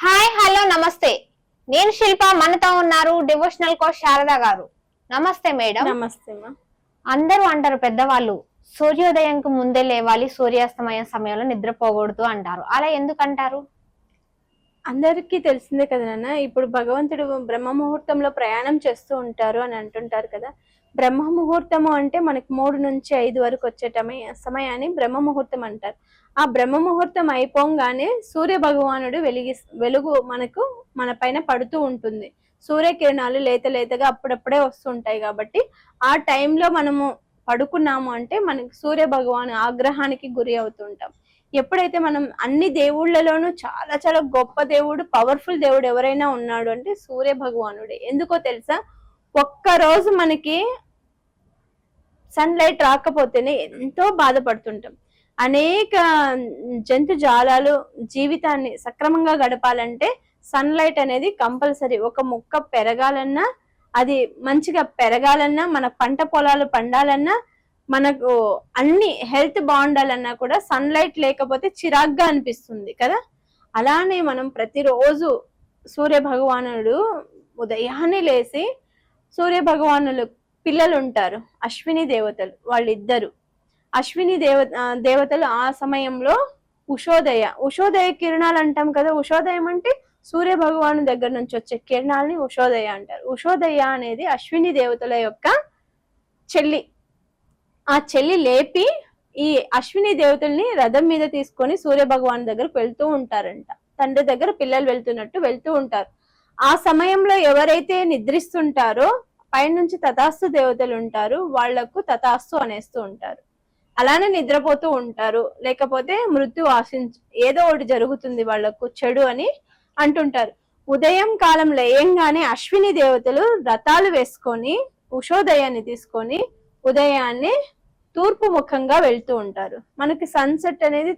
Hi hello నమస్తే. నేను శిల్ప, మనతో ఉన్నారు డివోషనల్ కోచ్ శారదా గారు. నమస్తే మేడం. నమస్తే. అందరూ అంటారు పెద్దవాళ్ళు, సూర్యోదయంకు ముందే లేవాలి, సూర్యాస్తమయం సమయంలో నిద్రపోకూడదు అంటారు. అలా ఎందుకంటారు? అందరికీ తెలిసిందే కదా నాన్న. ఇప్పుడు భగవంతుడు బ్రహ్మ ముహూర్తంలో ప్రయాణం చేస్తూ ఉంటారు అని అంటుంటారు కదా. బ్రహ్మ ముహూర్తము అంటే మనకి 3 నుంచి 5 వరకు వచ్చే సమయాన్ని బ్రహ్మ ముహూర్తం అంటారు. ఆ బ్రహ్మ ముహూర్తం అయిపోగానే సూర్య భగవానుడు వెలుగు మన పైన పడుతూ ఉంటుంది. సూర్యకిరణాలు లేతగా అప్పుడప్పుడే వస్తుంటాయి. కాబట్టి ఆ టైంలో మనము పడుకున్నాము అంటే మనకి సూర్య భగవాను ఆగ్రహానికి గురి అవుతుంటాం. ఎప్పుడైతే మనం అన్ని దేవుళ్ళలోనూ చాలా చాలా గొప్ప దేవుడు, పవర్ఫుల్ దేవుడు ఎవరైనా ఉన్నాడు అంటే సూర్య భగవానుడే. ఎందుకో తెలుసా? ఒక్కరోజు మనకి సన్ లైట్ రాకపోతేనే ఎంతో బాధపడుతుంటాం. అనేక జంతు జాలాలు జీవితాన్ని సక్రమంగా గడపాలంటే సన్ లైట్ అనేది కంపల్సరీ. ఒక మొక్క పెరగాలన్నా, అది మంచిగా పెరగాలన్నా, మన పంట పొలాలు పండాలన్నా, మనకు అన్ని హెల్త్ బాగుండాలన్నా కూడా సన్ లైట్ లేకపోతే చిరాగ్గా అనిపిస్తుంది కదా. అలానే మనం ప్రతిరోజు సూర్య భగవానుడు ఉదయాన్నే లేసి, సూర్య భగవానులు పిల్లలు ఉంటారు, అశ్విని దేవతలు, వాళ్ళిద్దరు అశ్విని దేవతలు ఆ సమయంలో ఉషోదయ కిరణాలు అంటాం కదా. ఉషోదయం అంటే సూర్య భగవాను దగ్గర నుంచి వచ్చే కిరణాలని ఉషోదయ అంటారు. ఉషోదయ అనేది అశ్విని దేవతల యొక్క చెల్లి. ఆ చెల్లి లేపి ఈ అశ్విని దేవతల్ని రథం మీద తీసుకొని సూర్య భగవాన్ దగ్గరకు వెళ్తూ ఉంటారంట. తండ్రి దగ్గర పిల్లలు వెళ్తున్నట్టు వెళ్తూ ఉంటారు. ఆ సమయంలో ఎవరైతే నిద్రిస్తుంటారో పైనుంచి తథాస్తు దేవతలు ఉంటారు, వాళ్లకు తథాస్తు అనేస్తూ ఉంటారు. అలానే నిద్రపోతూ ఉంటారు, లేకపోతే మృత్యు ఏదో ఒకటి జరుగుతుంది వాళ్లకు చెడు అని అంటుంటారు. ఉదయం కాలం లేయంగానే అశ్విని దేవతలు రథాలు వేసుకొని ఉషోదయాన్ని తీసుకొని ఉదయాన్నే తూర్పు ముఖంగా వెళ్తూ ఉంటారు. మనకి సన్సెట్ అనేది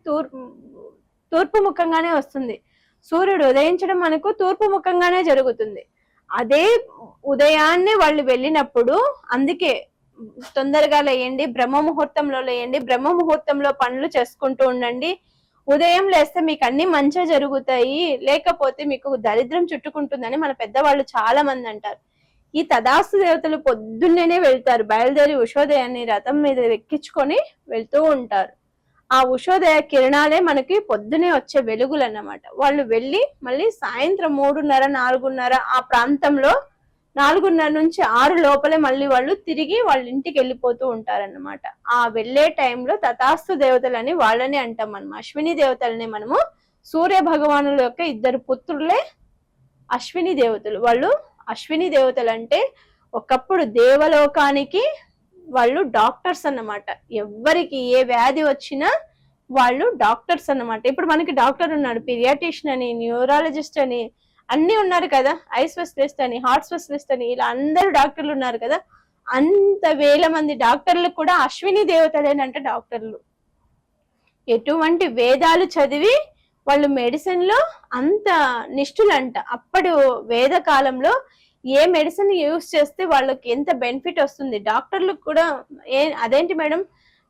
తూర్పు ముఖంగానే వస్తుంది. సూర్యుడు ఉదయించడం మనకు తూర్పు ముఖంగానే జరుగుతుంది. అదే ఉదయాన్నే వాళ్ళు వెళ్ళినప్పుడు, అందుకే తొందరగా లేయండి, బ్రహ్మ ముహూర్తంలో లేయండి, బ్రహ్మ ముహూర్తంలో పనులు చేసుకుంటూ ఉండండి. ఉదయం లేస్తే మీకు అన్ని మంచిగా జరుగుతాయి, లేకపోతే మీకు దరిద్రం చుట్టుకుంటుందని మన పెద్దవాళ్ళు చాలా మంది అంటారు. ఈ తథాస్తు దేవతలు పొద్దున్నేనే వెళ్తారు, బయలుదేరి ఉషోదయాన్ని రథం మీద ఎక్కించుకొని వెళ్తూ ఉంటారు. ఆ ఉషోదయ కిరణాలే మనకి పొద్దునే వచ్చే వెలుగులు అన్నమాట. వాళ్ళు వెళ్ళి మళ్ళీ సాయంత్రం 3:30, 4:30 ఆ ప్రాంతంలో, 4:30 నుంచి 6 లోపలే మళ్ళీ వాళ్ళు తిరిగి వాళ్ళ ఇంటికి వెళ్ళిపోతూ ఉంటారన్నమాట. ఆ వెళ్లే టైంలో తథాస్తు దేవతలని వాళ్ళని అంటాం మనం. అశ్విని దేవతలని మనము సూర్య భగవానుల యొక్క 2 పుత్రులే అశ్విని దేవతలు. వాళ్ళు అశ్విని దేవతలు అంటే ఒకప్పుడు దేవలోకానికి వాళ్ళు డాక్టర్స్ అన్నమాట. ఎవరికి ఏ వ్యాధి వచ్చినా వాళ్ళు డాక్టర్స్ అన్నమాట. ఇప్పుడు మనకి డాక్టర్ ఉన్నాడు, పీరియాట్రిషియన్ అని, న్యూరాలజిస్ట్ అని అన్ని ఉన్నారు కదా, ఐ స్పెషలిస్ట్ అని, హార్ట్ స్పెషలిస్ట్ అని, ఇలా అందరు డాక్టర్లు ఉన్నారు కదా. అంత వేల మంది డాక్టర్లు కూడా అశ్విని దేవతలేనంట డాక్టర్లు. ఎటువంటి వేదాలు చదివి వాళ్ళు మెడిసిన్ లో అంత నిష్ఠులంట. అప్పుడు వేద కాలంలో ఏ మెడిసిన్ యూజ్ చేస్తే వాళ్ళకి ఎంత బెనిఫిట్ వస్తుంది. డాక్టర్లకు కూడా అదేంటి మేడం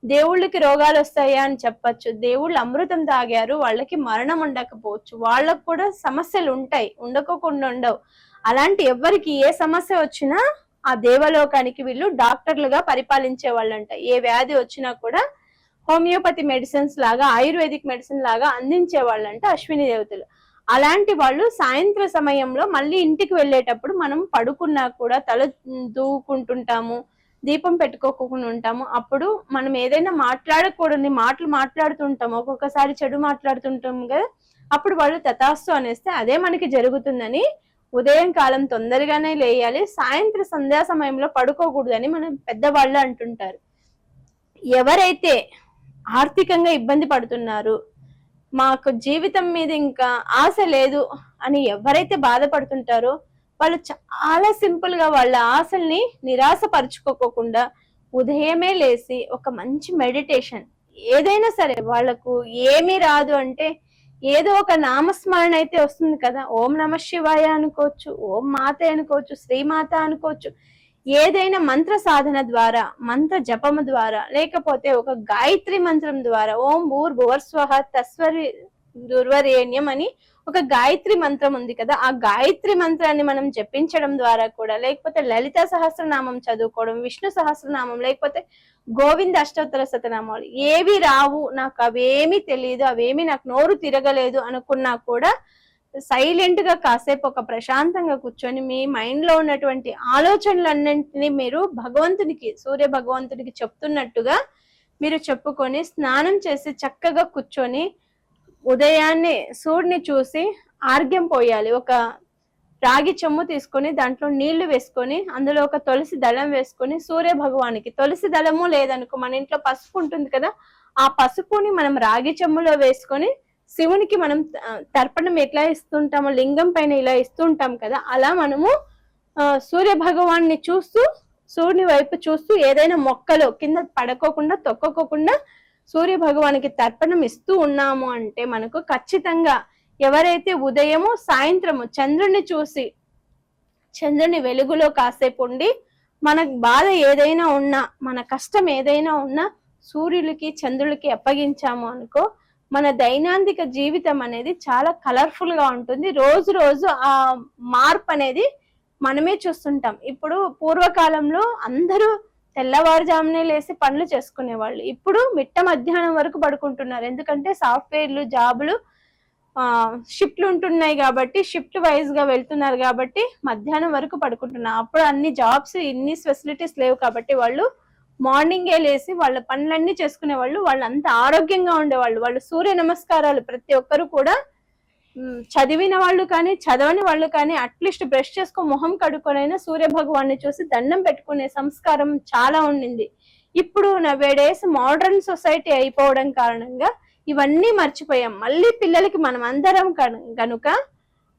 దేవుళ్ళకి రోగాలు వస్తాయా అని చెప్పచ్చు. దేవుళ్ళు అమృతం తాగారు, వాళ్ళకి మరణం ఉండకపోవచ్చు, వాళ్ళకు కూడా సమస్యలు ఉంటాయి, ఉండకోకుండా ఉండవు. అలాంటి ఎవరికి ఏ సమస్య వచ్చినా ఆ దేవలోకానికి వీళ్ళు డాక్టర్లుగా పరిపాలించే వాళ్ళంట. ఏ వ్యాధి వచ్చినా కూడా హోమియోపతి మెడిసిన్స్ లాగా, ఆయుర్వేదిక్ మెడిసిన్ లాగా అందించే వాళ్ళంట అశ్విని దేవతలు. అలాంటి వాళ్ళు సాయంత్ర సమయంలో మళ్ళీ ఇంటికి వెళ్ళేటప్పుడు మనం పడుకున్నా కూడా తల దూకుంటుంటాము, దీపం పెట్టుకోకుండా ఉంటాము. అప్పుడు మనం ఏదైనా మాట్లాడకూడని మాటలు మాట్లాడుతుంటాము, ఒక్కొక్కసారి చెడు మాట్లాడుతుంటాము కదా. అప్పుడు వాళ్ళు తథాస్తు అనేస్తే అదే మనకి జరుగుతుందని ఉదయం కాలం తొందరగానే లేయాలి, సాయంత్ర సంధ్యా సమయంలో పడుకోకూడదని మనం పెద్దవాళ్ళు అంటుంటారు. ఎవరైతే ఆర్థికంగా ఇబ్బంది పడుతున్నారు, మాకు జీవితం మీద ఇంకా ఆశ లేదు అని ఎవరైతే బాధపడుతుంటారో వాళ్ళు చాలా సింపుల్ గా వాళ్ళ ఆశల్ని నిరాశపరుచుకోకుండా ఉదయమే లేసి ఒక మంచి మెడిటేషన్, ఏదైనా సరే వాళ్ళకు ఏమీ రాదు అంటే ఏదో ఒక నామస్మరణ అయితే వస్తుంది కదా. ఓం నమ శివాయ అనుకోవచ్చు, ఓం మాతే అనుకోవచ్చు, శ్రీమాత అనుకోవచ్చు. ఏదైనా మంత్ర సాధన ద్వారా, మంత్ర జపము ద్వారా, లేకపోతే ఒక గాయత్రి మంత్రం ద్వారా ఓం భూర్భువస్వః తస్వరి దుర్వరేణ్యం అని ఒక గాయత్రి మంత్రం ఉంది కదా, ఆ గాయత్రి మంత్రాన్ని మనం జపించడం ద్వారా కూడా, లేకపోతే లలిత సహస్రనామం చదువుకోవడం, విష్ణు సహస్రనామం, లేకపోతే గోవింద అష్టోత్తర శతనామాలు, ఏవి రావు నాకు, అవేమీ తెలియదు, అవేమి నాకు నోరు తిరగలేదు అనుకున్నా కూడా సైలెంట్ గా కాసేపు ఒక ప్రశాంతంగా కూర్చొని మీ మైండ్ లో ఉన్నటువంటి ఆలోచనలన్నింటినీ మీరు భగవంతునికి, సూర్య భగవంతునికి చెప్తున్నట్టుగా మీరు చెప్పుకొని స్నానం చేసి చక్కగా కూర్చొని ఉదయాన్నే సూర్యుని చూసి ఆర్ఘ్యం పోయాలి. ఒక రాగి చెమ్ము తీసుకొని దాంట్లో నీళ్లు వేసుకొని అందులో ఒక తులసి దళం వేసుకొని సూర్య భగవానికి, తులసి దళము లేదనుకో మన ఇంట్లో పసుపు ఉంటుంది కదా, ఆ పసుపుని మనం రాగి చెమ్ములో వేసుకొని శివునికి మనం తర్పణం ఎట్లా ఇస్తుంటామో లింగం పైన ఇలా ఇస్తుంటాం కదా, అలా మనము సూర్య భగవాన్ని చూస్తూ, సూర్యుని వైపు చూస్తూ ఏదైనా మొక్కలో కింద పడుకోకుండా తొక్కకోకుండా సూర్య భగవానికి తర్పణం ఇస్తూ ఉన్నాము అంటే మనకు ఖచ్చితంగా ఎవరైతే ఉదయము సాయంత్రము చంద్రుని చూసి, చంద్రుని వెలుగులో కాసేపు ఉండి మన బాధ ఏదైనా ఉన్నా, మన కష్టం ఏదైనా ఉన్నా సూర్యుడికి చంద్రుడికి అప్పగించాము అనుకో, మన దైనందిక జీవితం అనేది చాలా కలర్ఫుల్ గా ఉంటుంది. రోజు రోజు ఆ మార్పు అనేది మనమే చూస్తుంటాం. ఇప్పుడు పూర్వకాలంలో అందరూ తెల్లవారుజామునే లేసి పనులు చేసుకునేవాళ్ళు, ఇప్పుడు మిట్ట మధ్యాహ్నం వరకు పడుకుంటున్నారు. ఎందుకంటే సాఫ్ట్వేర్లు, జాబులు, షిఫ్ట్లు ఉంటున్నాయి కాబట్టి, షిఫ్ట్ వైజ్ గా వెళ్తున్నారు కాబట్టి మధ్యాహ్నం వరకు పడుకుంటున్నారు. అప్పుడు అన్ని జాబ్స్, ఇన్ని ఫెసిలిటీస్ లేవు కాబట్టి వాళ్ళు మార్నింగే లేసి వాళ్ళ పనులన్నీ చేసుకునే వాళ్ళు, వాళ్ళు అంత ఆరోగ్యంగా ఉండేవాళ్ళు. వాళ్ళు సూర్య నమస్కారాలు ప్రతి ఒక్కరు కూడా చదివిన వాళ్ళు కానీ చదవని వాళ్ళు కానీ అట్లీస్ట్ బ్రష్ చేసుకో మొహం కడుక్కొనైనా సూర్య భగవాన్ని చూసి దండం పెట్టుకునే సంస్కారం చాలా ఉండింది. ఇప్పుడు నవేడేస్ మోడర్న్ సొసైటీ అయిపోవడం కారణంగా ఇవన్నీ మర్చిపోయాం. మళ్ళీ పిల్లలకి మనం అందరం కనుక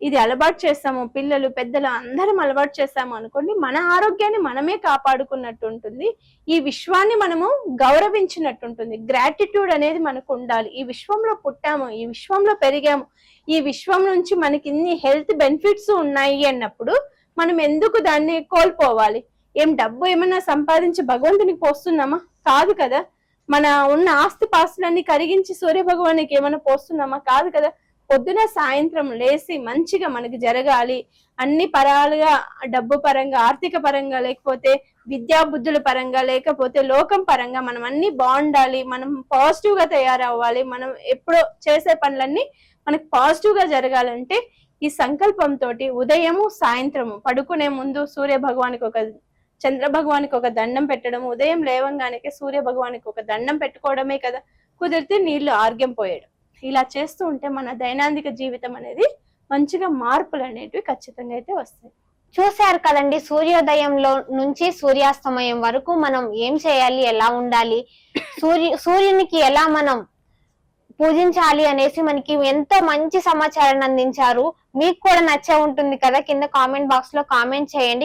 ఇది అలవాటు చేస్తాము, పిల్లలు పెద్దలు అందరం అలవాటు చేస్తాము అనుకోండి, మన ఆరోగ్యాన్ని మనమే కాపాడుకున్నట్టు ఉంటుంది, ఈ విశ్వాన్ని మనము గౌరవించినట్టు ఉంటుంది. గ్రాటిట్యూడ్ అనేది మనకు ఉండాలి. ఈ విశ్వంలో పుట్టాము, ఈ విశ్వంలో పెరిగాము, ఈ విశ్వం నుంచి మనకి ఇన్ని హెల్త్ బెనిఫిట్స్ ఉన్నాయి అన్నప్పుడు మనం ఎందుకు దాన్ని కోల్పోవాలి? ఏం డబ్బు ఏమైనా సంపాదించి భగవంతునికి పోస్తున్నామా? కాదు కదా. మన ఉన్న ఆస్తి పాస్తులన్నీ కరిగించి సూర్య భగవానికి ఏమైనా పోస్తున్నామా? కాదు కదా. పొద్దున సాయంత్రం లేసి మంచిగా మనకి జరగాలి, అన్ని పరాలుగా, డబ్బు పరంగా, ఆర్థిక పరంగా, లేకపోతే విద్యా బుద్ధుల పరంగా, లేకపోతే లోకం పరంగా మనం అన్ని బాగుండాలి, మనం పాజిటివ్ గా తయారవ్వాలి, మనం ఎప్పుడో చేసే పనులన్నీ మనకి పాజిటివ్ గా జరగాలంటే ఈ సంకల్పంతో ఉదయము సాయంత్రము పడుకునే ముందు సూర్య భగవానికి ఒక, చంద్ర భగవానికి ఒక దండం పెట్టడం, ఉదయం లేవంగానే సూర్య భగవానికి ఒక దండం పెట్టుకోవడమే కదా, కుదిరితే నీళ్లు ఆర్ఘ్యం పోయడం, ఇలా చేస్తూ ఉంటే మన దైనందిక జీవితం అనేది మంచిగా మార్పులు అనేటివి ఖచ్చితంగా అయితే వస్తాయి. చూశారు కదండి, సూర్యోదయంలో నుంచి సూర్యాస్తమయం వరకు మనం ఏం చేయాలి, ఎలా ఉండాలి, సూర్యునికి ఎలా మనం పూజించాలి అనేసి మనకి ఎంతో మంచి సమాచారాన్ని అందించారు. మీకు కూడా నచ్చే ఉంటుంది కదా, కింద కామెంట్ బాక్స్ లో కామెంట్ చేయండి.